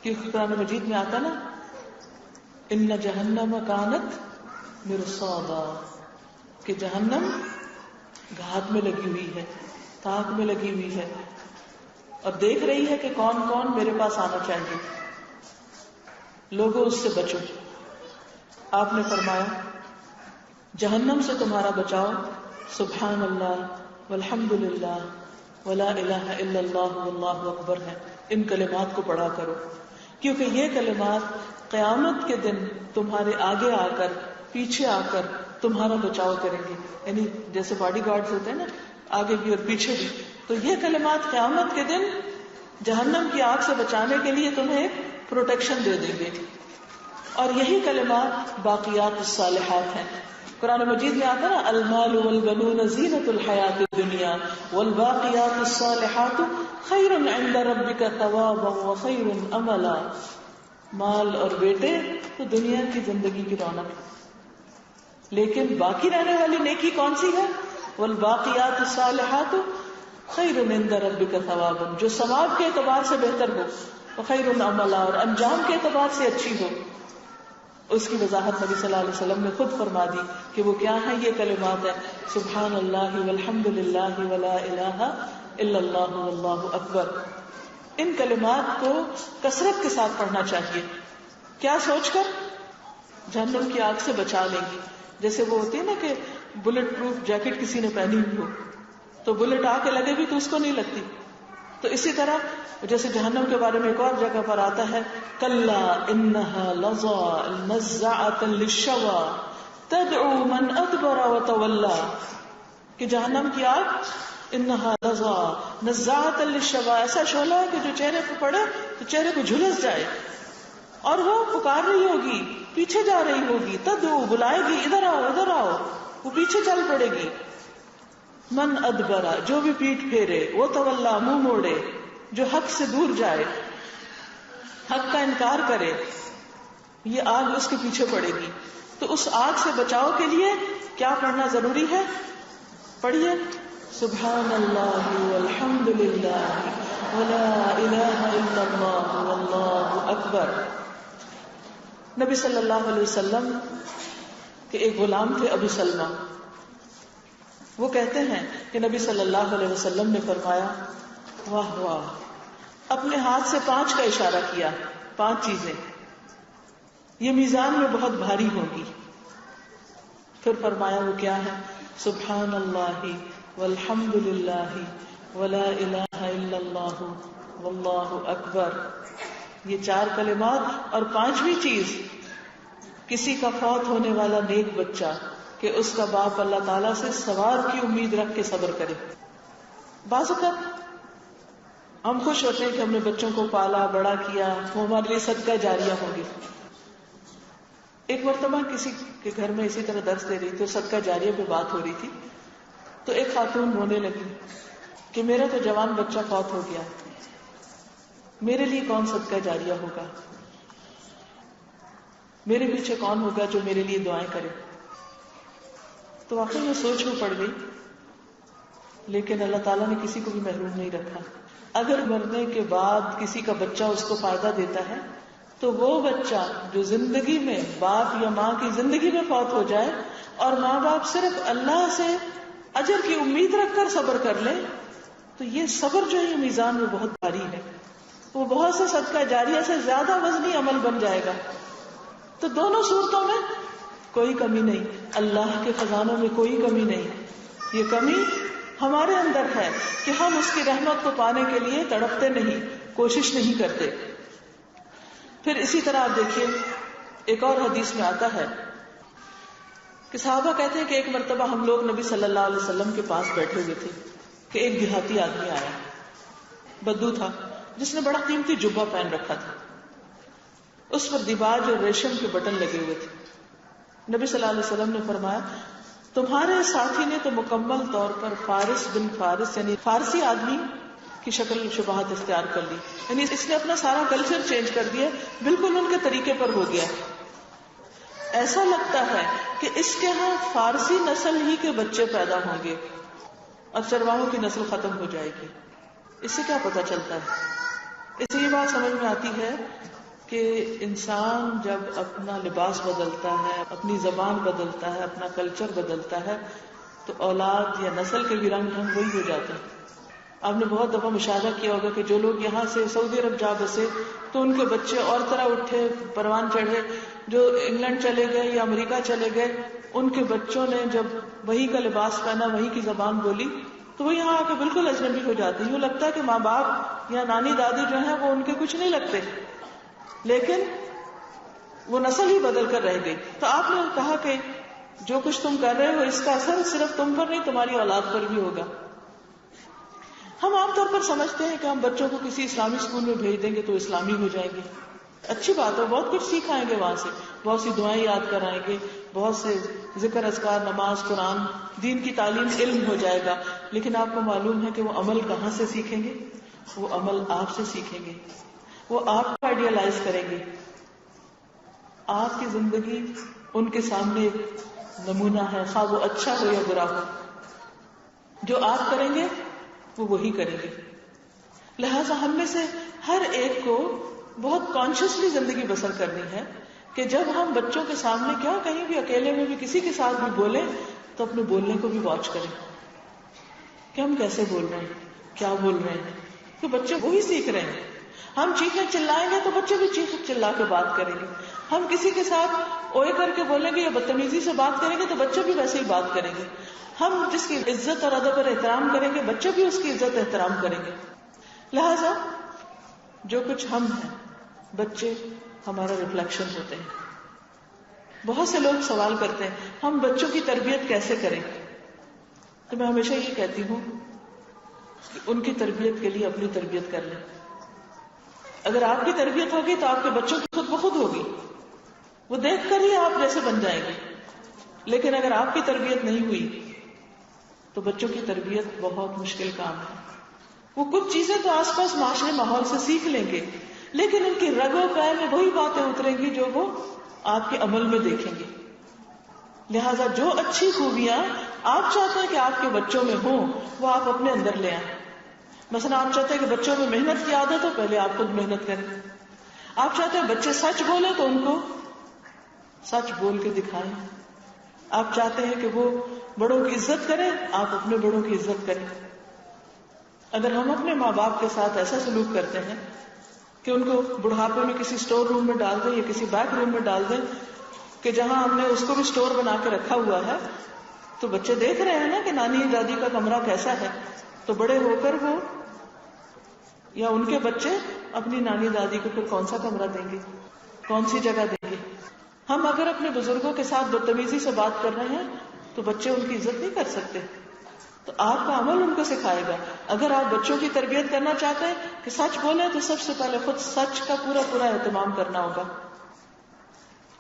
کیونکہ قرآن مجید میں آتا نا ان جہنم کانت مرصادا، کہ جہنم گھات میں لگی ہوئی ہے، تاک میں لگی ہوئی ہے، اور دیکھ رہی ہے کہ کون کون میرے پاس آنا چاہیے، لوگوں اس سے بچو۔ آپ نے فرمایا جہنم سے تمہارا بچاؤ سبحان اللہ والحمد للہ ولا الہ الا اللہ واللہ اکبر ہے، ان کلمات کو پڑھا کرو، کیونکہ یہ کلمات قیامت کے دن تمہارے آگے آ کر پیچھے آ کر تمہارا بچاؤ کریں گے، یعنی جیسے باڈی گارڈز ہوتے ہیں نا، آگے بھی اور پیچھے بھی، تو یہ کلمات قیامت کے دن جہنم کی آگ سے بچانے کے لیے تمہیں ایک پروٹیکشن دے دیں گے۔ اور یہی کلمات باقیات الصالحات ہیں۔ قرآن مجید میں آتا ہے نا المال والبنون زینۃ الحیات الدنیا والباقیات الصالحات خیر عند ربک ثوابا وخیر املا، مال اور بیٹے تو دنیا کی زندگی کی رونق، لیکن باقی رہنے والی نیکی کون سی ہے؟ والباقیات الصالحات خیر عند ربک ثوابا، جو ثواب کے اعتبار سے بہتر ہو، وخیر املا، اور انجام کے اعتبار سے اچھی ہو۔ اس کی وضاحت نبی صلی اللہ علیہ وسلم نے خود فرما دی کہ وہ کیا ہے، یہ کلمات ہیں سبحان اللہ والحمد للہ ولا الہ الا اللہ واللہ اکبر۔ ان کلمات کو کثرت کے ساتھ پڑھنا چاہیے، کیا سوچ کر جہنم کی آگ سے بچا لیں گی۔ جیسے وہ ہوتی ہے نا کہ بلٹ پروف جیکٹ کسی نے پہنی ہوئی ہو تو بلٹ آ کے لگے بھی تو اس کو نہیں لگتی، تو اسی طرح جیسے جہنم کے بارے میں ایک اور جگہ پر آتا ہے کلا انہا لظى نزاعۃ للشوى تدعو من ادبر وتولى، کہ جہنم کی آگ انہا لظى نزاعۃ للشوى، ایسا شعلہ ہے کہ جو چہرے پہ پڑے تو چہرے پہ جھلس جائے، اور وہ پکار رہی ہوگی، پیچھے جا رہی ہوگی، تدعو بلائے گی ادھر آؤ ادھر آؤ، وہ پیچھے چل پڑے گی، من ادبرا جو بھی پیٹ پھیرے، وہ تولا منہ موڑے، جو حق سے دور جائے، حق کا انکار کرے، یہ آگ اس کے پیچھے پڑے گی۔ تو اس آگ سے بچاؤ کے لیے کیا پڑھنا ضروری ہے؟ پڑھیے سبحان اللہ والحمد للہ ولا الہ الا اللہ واللہ اکبر۔ نبی صلی اللہ علیہ وسلم کے ایک غلام تھے ابو سلمہ، وہ کہتے ہیں کہ نبی صلی اللہ علیہ وسلم نے فرمایا واہ واہ، اپنے ہاتھ سے 5 کا اشارہ کیا، 5 چیزیں یہ میزان میں بہت بھاری ہوگی۔ پھر فرمایا وہ کیا ہے؟ سبحان اللہ والحمد للہ ولا الہ الا اللہ واللہ اکبر۔ یہ 4 کلمات، اور 5ویں چیز کسی کا فوت ہونے والا نیک بچہ کہ اس کا باپ اللہ تعالیٰ سے ثواب کی امید رکھ کے صبر کرے۔ بعض اوقات ہم خوش ہوتے ہیں کہ ہم نے بچوں کو پالا بڑا کیا، وہ ہمارے لیے صدقہ جاریہ ہوں گے۔ ایک مرتبہ کسی کے گھر میں اسی طرح درس دے رہی تھی، صدقہ جاریہ پہ بات ہو رہی تھی، تو ایک خاتون رونے لگی کہ میرا تو جوان بچہ فوت ہو گیا، میرے لیے کون صدقہ جاریہ ہوگا، میرے پیچھے کون ہوگا جو میرے لیے دعائیں کرے۔ تو واقعی میں سوچ میں پڑ گئی، لیکن اللہ تعالیٰ نے کسی کو بھی محروم نہیں رکھا۔ اگر مرنے کے بعد کسی کا بچہ اس کو فائدہ دیتا ہے تو وہ بچہ جو زندگی میں باپ یا ماں کی زندگی میں فوت ہو جائے اور ماں باپ صرف اللہ سے اجر کی امید رکھ کر صبر کر لے، تو یہ صبر جو ہے میزان میں بہت بھاری ہے، وہ بہت سے صدقہ جاریہ سے زیادہ وزنی عمل بن جائے گا۔ تو دونوں صورتوں میں کوئی کمی نہیں، اللہ کے خزانوں میں کوئی کمی نہیں۔ یہ کمی ہمارے اندر ہے کہ ہم اس کی رحمت کو پانے کے لیے تڑپتے نہیں، کوشش نہیں کرتے۔ پھر اسی طرح آپ دیکھیے ایک اور حدیث میں آتا ہے کہ صحابہ کہتے ہیں کہ ایک مرتبہ ہم لوگ نبی صلی اللہ علیہ وسلم کے پاس بیٹھے ہوئے تھے کہ ایک دیہاتی آدمی آیا، بدو تھا، جس نے بڑا قیمتی جبہ پہن رکھا تھا، اس پر دیباج اور ریشم کے بٹن لگے ہوئے تھے۔ نبی صلی اللہ علیہ وسلم نے فرمایا تمہارے ساتھی نے تو مکمل طور پر فارس بن فارس یعنی فارسی آدمی کی شکل شباہت اختیار کر لی، یعنی اس نے اپنا سارا کلچر چینج کر دیا، بالکل ان کے طریقے پر ہو گیا۔ ایسا لگتا ہے کہ اس کے ہاں فارسی نسل ہی کے بچے پیدا ہوں گے اور چرواہوں کی نسل ختم ہو جائے گی۔ اس سے کیا پتہ چلتا ہے؟ اس سے یہ بات سمجھ میں آتی ہے کہ انسان جب اپنا لباس بدلتا ہے، اپنی زبان بدلتا ہے، اپنا کلچر بدلتا ہے، تو اولاد یا نسل کے بھی رنگ ڈھنگ وہی ہو جاتے ہیں. آپ نے بہت دفعہ مشاہدہ کیا ہوگا کہ جو لوگ یہاں سے سعودی عرب جا بسے تو ان کے بچے اور طرح اٹھے پروان چڑھے. جو انگلینڈ چلے گئے یا امریکہ چلے گئے، ان کے بچوں نے جب وہی کا لباس پہنا، وہی کی زبان بولی، تو وہ یہاں آ کے بالکل اجنبی ہو جاتے ہیں. یوں لگتا ہے کہ ماں باپ یا نانی دادی جو ہیں وہ ان کے کچھ نہیں لگتے، لیکن وہ نسل ہی بدل کر رہ گئی. تو آپ نے کہا کہ جو کچھ تم کر رہے ہو اس کا اثر صرف تم پر نہیں، تمہاری اولاد پر بھی ہوگا. ہم عام طور پر سمجھتے ہیں کہ ہم بچوں کو کسی اسلامی اسکول میں بھیج دیں گے تو اسلامی ہو جائیں گے. اچھی بات ہے، بہت کچھ سیکھ آئیں گے وہاں سے، بہت سی دعائیں یاد کرائیں گے، بہت سے ذکر اذکار، نماز، قرآن، دین کی تعلیم، علم ہو جائے گا. لیکن آپ کو معلوم ہے کہ وہ عمل کہاں سے سیکھیں گے؟ وہ عمل آپ سے سیکھیں گے. وہ آپ کو آئیڈیالائز کریں گے. آپ کی زندگی ان کے سامنے ایک نمونہ ہے، خواہ وہ اچھا ہو یا برا ہو. جو آپ کریں گے وہ وہی کریں گے. لہذا ہم میں سے ہر ایک کو بہت کانشیسلی زندگی بسر کرنی ہے کہ جب ہم بچوں کے سامنے کیا کہیں بھی اکیلے میں بھی کسی کے ساتھ بھی بولیں تو اپنے بولنے کو بھی واچ کریں کہ ہم کیسے بول رہے ہیں، کیا بول رہے ہیں. تو بچے وہی سیکھ رہے ہیں. ہم چیخیں چلائیں گے تو بچے بھی چیخ چلا کے بات کریں گے. ہم کسی کے ساتھ اوئے کر کے بولیں گے یا بدتمیزی سے بات کریں گے تو بچے بھی ویسے ہی بات کریں گے. ہم جس کی عزت اور ادب اور احترام کریں گے بچے بھی اس کی عزت احترام کریں گے. لہذا جو کچھ ہم ہیں، بچے ہمارا ریفلیکشن ہوتے ہیں. بہت سے لوگ سوال کرتے ہیں ہم بچوں کی تربیت کیسے کریں؟ تو میں ہمیشہ یہ کہتی ہوں کہ ان کی تربیت کے لیے اپنی تربیت کر لیں. اگر آپ کی تربیت ہوگی تو آپ کے بچوں کی خود بخود ہوگی، وہ دیکھ کر ہی آپ جیسے بن جائیں گے. لیکن اگر آپ کی تربیت نہیں ہوئی تو بچوں کی تربیت بہت مشکل کام ہے. وہ کچھ چیزیں تو آس پاس معاشرے ماحول سے سیکھ لیں گے، لیکن ان کی رگ و پے میں وہی باتیں اتریں گی جو وہ آپ کے عمل میں دیکھیں گے. لہذا جو اچھی خوبیاں آپ چاہتے ہیں کہ آپ کے بچوں میں ہوں وہ آپ اپنے اندر لے آئیں. مثلا آپ چاہتے ہیں کہ بچوں میں محنت کی عادت ہو، پہلے آپ خود محنت کریں. آپ چاہتے ہیں بچے سچ بولیں تو ان کو سچ بول کے دکھائیں. آپ چاہتے ہیں کہ وہ بڑوں کی عزت کریں، آپ اپنے بڑوں کی عزت کریں. اگر ہم اپنے ماں باپ کے ساتھ ایسا سلوک کرتے ہیں کہ ان کو بڑھاپے میں کسی سٹور روم میں ڈال دیں یا کسی بیک روم میں ڈال دیں کہ جہاں ہم نے اس کو بھی سٹور بنا کے رکھا ہوا ہے، تو بچے دیکھ رہے ہیں نا کہ نانی دادی کا کمرہ کیسا ہے. تو بڑے ہو کر وہ یا ان کے بچے اپنی نانی دادی کو پھر کون سا کمرہ دیں گے، کون سی جگہ دیں گے. ہم اگر اپنے بزرگوں کے ساتھ بدتمیزی سے بات کر رہے ہیں تو بچے ان کی عزت نہیں کر سکتے. تو آپ کا عمل ان کو سکھائے گا. اگر آپ بچوں کی تربیت کرنا چاہتے ہیں کہ سچ بولیں تو سب سے پہلے خود سچ کا پورا پورا اہتمام کرنا ہوگا.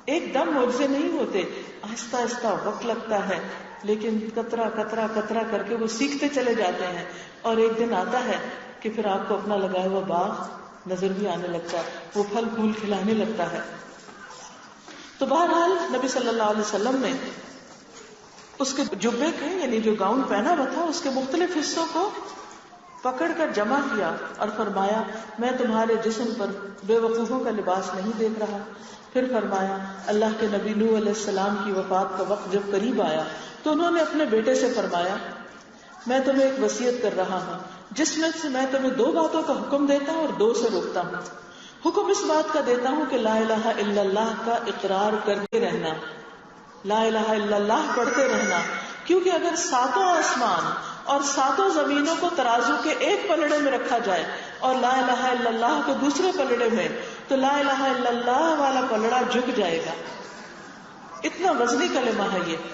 ایک دم معجزے نہیں ہوتے، آہستہ آہستہ وقت لگتا ہے، لیکن قطرہ قطرہ قطرہ کر کے وہ سیکھتے چلے جاتے ہیں. اور ایک دن آتا ہے کہ پھر آپ کو اپنا لگایا ہوا باغ نظر بھی آنے لگتا ہے، وہ پھل پھول کھلانے لگتا ہے. تو بہرحال نبی صلی اللہ علیہ وسلم نے اس کے جبے کے یعنی جو گاؤن پہنا ہوا تھا اس کے مختلف حصوں کو پکڑ کر جمع کیا اور فرمایا میں تمہارے جسم پر بے وقوفوں کا لباس نہیں دیکھ رہا. پھر فرمایا اللہ کے نبی نوح علیہ السلام کی وفات کا وقت جب قریب آیا تو انہوں نے اپنے بیٹے سے فرمایا میں تمہیں ایک وصیت کر رہا ہوں جس میں سے میں تمہیں 2 باتوں کا حکم دیتا ہوں اور 2 سے روکتا ہوں. حکم اس بات کا دیتا ہوں کہ لا الہ الا اللہ کا اقرار کرتے رہنا، لا الہ الا اللہ پڑھتے رہنا، کیونکہ اگر 7 آسمان اور 7 زمینوں کو ترازو کے ایک پلڑے میں رکھا جائے اور لا الہ الا اللہ کو دوسرے پلڑے میں، تو لا الہ الا اللہ والا پلڑا جھک جائے گا. اتنا وزنی کلمہ ہے یہ.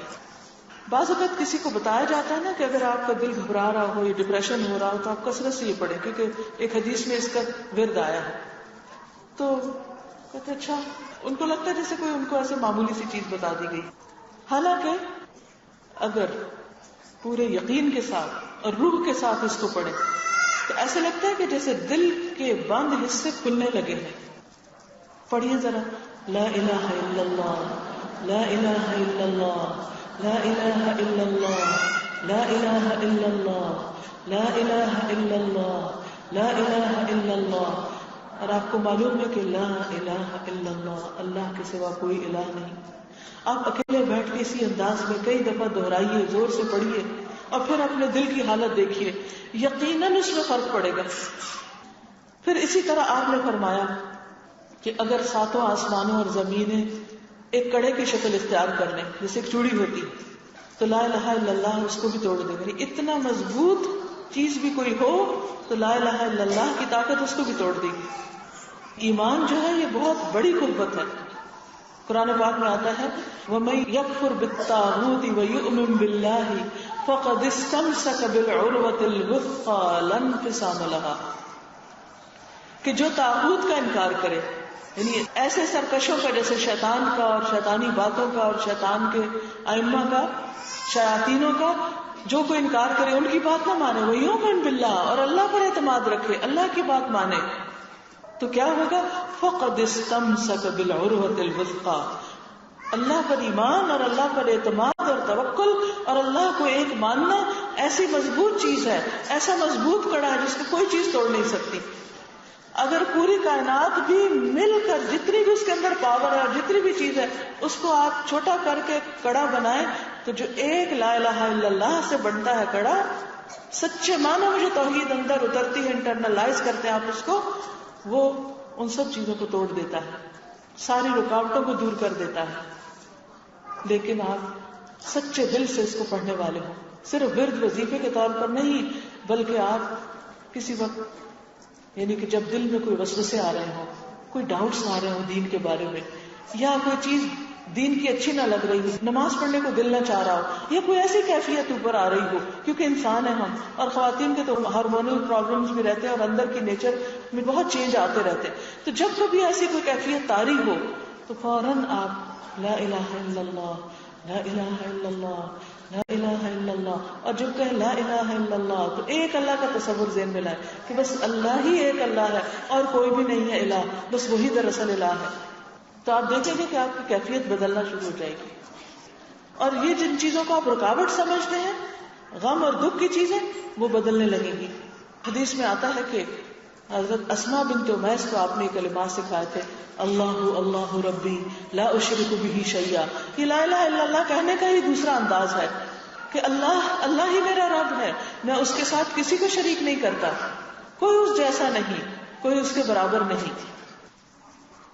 بعض اوقات کسی کو بتایا جاتا ہے نا کہ اگر آپ کا دل گھبرا رہا ہو یا ڈپریشن ہو رہا ہو تو آپ کثرت سے یہ پڑھیں، کیونکہ ایک حدیث میں اس کا ورد آیا ہے. تو کہتے اچھا، ان کو لگتا ہے جیسے کوئی ان کو ایسے معمولی سی چیز بتا دی گئی. حالانکہ اگر پورے یقین کے ساتھ اور روح کے ساتھ اس کو پڑھیں تو ایسا لگتا ہے کہ جیسے دل کے بند حصے کھلنے لگے ہیں. پڑھیے ذرا، لا الہ الا اللہ، لا الہ الا اللہ، لا الہ الا اللہ، لا الہ الا اللہ، لا الہ الا اللہ، لا الہ الا اللہ. اور آپ کو معلوم ہے کہ لا الہ الا اللہ، اللہ کے سوا کوئی الہ نہیں. آپ اکیلے بیٹھ کے اسی انداز میں کئی دفعہ دہرائیے، زور سے پڑھیے، اور پھر اپنے دل کی حالت دیکھیے، یقیناً اس میں فرق پڑے گا. پھر اسی طرح آپ نے فرمایا کہ اگر ساتوں آسمانوں اور زمینیں ایک کڑے کی شکل اختیار کر لیں، جیسے ایک چوڑی ہوتی، تو لا الہ الا اللہ اس کو بھی توڑ دے گا. اتنا مضبوط چیز بھی کوئی ہو تو لا الہ الا اللہ کی طاقت اس کو بھی توڑ دے گی. ایمان جو ہے یہ بہت بڑی قوت ہے. قرآن پاک میں آتا ہے وَمَن يَكْفُرْ بِالطَّاغُوتِ وَيُؤْمِن بِاللَّهِ فَقَدِ اسْتَمْسَكَ بِالْعُرْوَةِ الْوُثْقَىٰ لَا انفصام لَهَا، کہ جو طاغوت کا انکار کرے، یعنی ایسے سرکشوں کا جیسے شیطان کا اور شیطانی باتوں کا اور شیطان کے ائمہ کا، شیاطینوں کا، جو کوئی انکار کرے، ان کی بات نہ مانے، وَيُؤْمِن بِاللَّهِ، اور اللہ پر اعتماد رکھے، اللہ کی بات مانے، تو کیا ہوگا؟ فَقَدِ اسْتَمْسَكَ بِالْعُرْوَةِ الْوُثْقَىٰ، اللہ پر ایمان اور اللہ پر اعتماد اور توکل اور اللہ کو ایک ماننا ایسی مضبوط چیز ہے، ایسا مضبوط کڑا ہے جس کو کوئی چیز توڑ نہیں سکتی. اگر پوری کائنات بھی مل کر جتنی بھی اس کے اندر پاور ہے اور جتنی بھی چیز ہے اس کو آپ چھوٹا کر کے کڑا بنائیں، تو جو ایک لا الہ الا اللہ سے بنتا ہے کڑا، سچے معنوں میں جو توحید اندر اترتی ہے، انٹرنلائز کرتے ہیں آپ اس کو، وہ ان سب چیزوں کو توڑ دیتا ہے، ساری رکاوٹوں کو دور کر دیتا ہے. لیکن آپ سچے دل سے اس کو پڑھنے والے ہوں، صرف ورد وظیفے کے طور پر نہیں، بلکہ آپ کسی وقت، یعنی کہ جب دل میں کوئی وسوسے آ رہے ہوں، کوئی ڈاؤٹس آ رہے ہوں دین کے بارے میں، یا کوئی چیز دین کی اچھی نہ لگ رہی ہو، نماز پڑھنے کو دل نہ چاہ رہا ہو، یا کوئی ایسی کیفیت اوپر آ رہی ہو، کیونکہ انسان ہیں ہم، اور خواتین کے تو ہارمونل پرابلمز بھی رہتے ہیں اور اندر کی نیچر میں بہت چینج آتے رہتے ہیں. تو جب کبھی ایسی کوئی کیفیت طاری ہو تو فوراً آپ لا الہ الا اللہ، لا الہ الا اللہ، لا الہ الا اللہ، اور جب کہیں لا الہ الا اللہ تو ایک اللہ کا تصور ذہن میں لائے کہ بس اللہ ہی ایک اللہ ہے اور کوئی بھی نہیں ہے الہ، بس وہی دراصل الہ ہے. تو آپ دیکھیں گے کہ آپ کی کیفیت بدلنا شروع ہو جائے گی. اور یہ جن چیزوں کو آپ رکاوٹ سمجھتے ہیں، غم اور دکھ کی چیزیں، وہ بدلنے لگیں گی. حدیث میں آتا ہے کہ حضرت اسماء بنت امیس کو آپ نے کلمات سکھائے تھے، اللہ اللہ ربی لا اشرک بہ شیئا. یہ لا الہ الا اللہ کہنے کا ہی دوسرا انداز ہے کہ اللہ اللہ ہی میرا رب ہے، میں اس کے ساتھ کسی کو شریک نہیں کرتا، کوئی اس جیسا نہیں، کوئی اس کے برابر نہیں.